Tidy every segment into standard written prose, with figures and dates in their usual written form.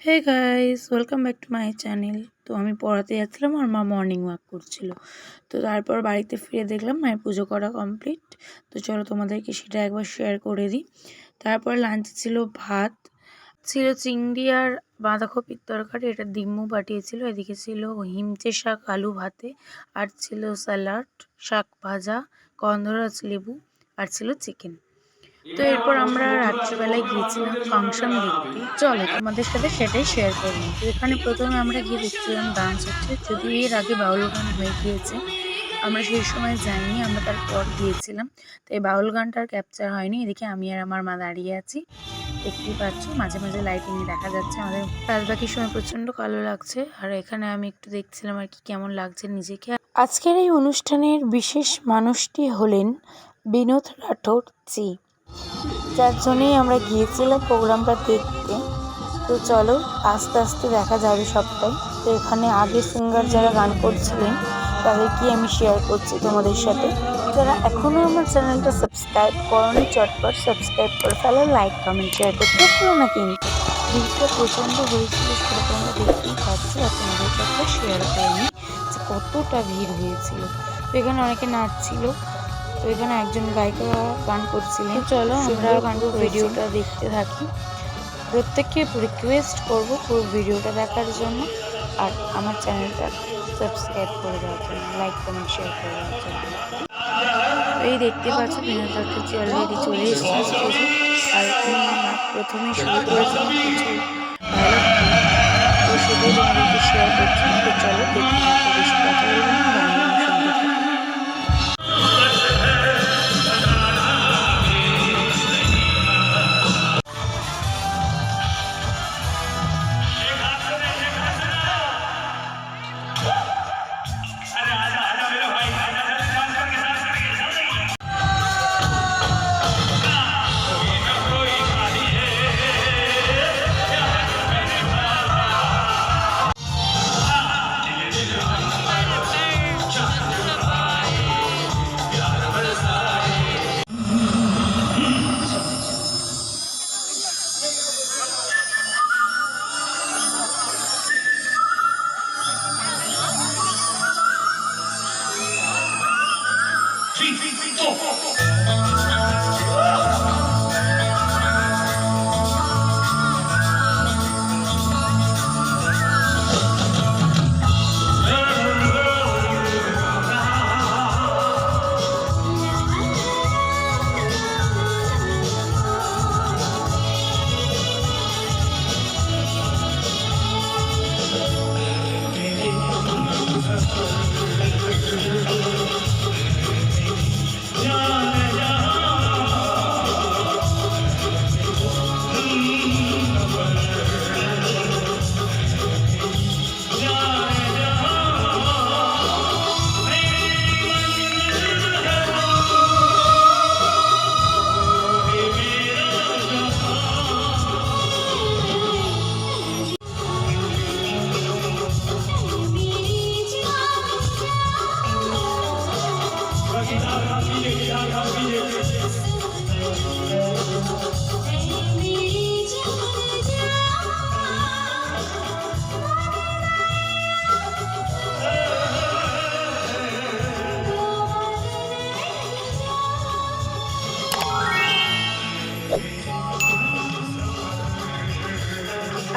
Hey guys, welcome back to my channel. তো আমি পড়াতে যাচ্ছিলাম আর মা মর্নিং ওয়াক করছিল। তো তারপর বাড়িতে ফিরে দেখলাম মায়ের পুজো করা কমপ্লিট। তো চলো তোমাদেরকে সেটা একবার শেয়ার করে দিই। তারপর লাঞ্চে ছিল ভাত, ছিল চিংড়ি আর বাঁধাকপির তরকারি, এটা দিম্মু পাঠিয়েছিল। এদিকে ছিল হিমচে শাক আলু ভাতে, আর ছিল স্যালাড, শাক ভাজা, গন্ধরাজ লেবু, আর ছিল চিকেন। তো এরপর আমরা রাত্রিবেলায় গিয়েছিলাম ফাংশন দেখতে। চলো তোমাদের সাথে সেটাই শেয়ার করলাম। তো এখানে প্রথমে আমরা গিয়ে দেখছিলাম ডান্স হচ্ছে, যদিও এর আগে বাউল গান হয়ে গিয়েছে। আমরা সেই সময় যাইনি, আমরা তারপর গিয়েছিলাম, তাই বাউল গানটার ক্যাপচার হয়নি। এদিকে আমি আর আমার মা দাঁড়িয়ে আছি, দেখতেই পাচ্ছ মাঝে মাঝে লাইটিংয়ে দেখা যাচ্ছে আমাদের। বাদ বাকির সময় প্রচণ্ড কালো লাগছে। আর এখানে আমি একটু দেখছিলাম আর কি কেমন লাগছে নিজেকে। আজকের এই অনুষ্ঠানের বিশেষ মানুষটি হলেন বিনোদ রাঠোর জি, যার জন্যই আমরা গিয়েছিলাম প্রোগ্রামটা দেখতে। তো চলো আস্তে আস্তে দেখা যাবে সবটাই। তো এখানে আগে সিঙ্গার যারা গান করছিলেন তাদেরকে আমি শেয়ার করছি তোমাদের সাথে। যারা এখনও আমার চ্যানেলটা সাবস্ক্রাইব করোনি চটপট সাবস্ক্রাইব করে ফেলো, লাইক কমেন্ট শেয়ার করতে ভুলো না কিন্তু। ভিড়টা প্রচণ্ড হয়েছিল, সেটা তোমরা দেখতেই পাচ্ছি, আর তোমাদের সাথে শেয়ার করিনি যে কতটা ভিড় হয়েছিল। তো এখানে অনেকে নাচছিল। তো এখানে একজন গায়িকা গান করছিলেন। চলো আমরা গানের ভিডিওটা দেখতে থাকি। প্রত্যেককে রিকোয়েস্ট করবো পুরো ভিডিওটা দেখার জন্য, আর আমার চ্যানেলটা সাবস্ক্রাইব করে দেওয়ার জন্য, লাইক কমেন্ট শেয়ার করে দেওয়ার জন্য। এই দেখতে পাচ্ছ বিনোদ চট্টোপাধ্যায় অলরেডি চলে এসেছে স্টেজে। আর প্রথমেই শুরু করেছিলাম কিছু ডায়লগ দিয়ে, তো সেটাই তোমাদেরকে শেয়ার করছি। তো চলো দেখতে থাকো, বেশি কথা বলবো না, গানগুলো শুনতে থাকো।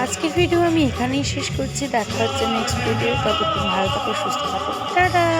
আজকের ভিডিও আমি এখানেই শেষ করছি। দেখা হচ্ছে নেক্সট ভিডিও। ততক্ষণ ভালো থাকো, সুস্থ থাকো, টাটা।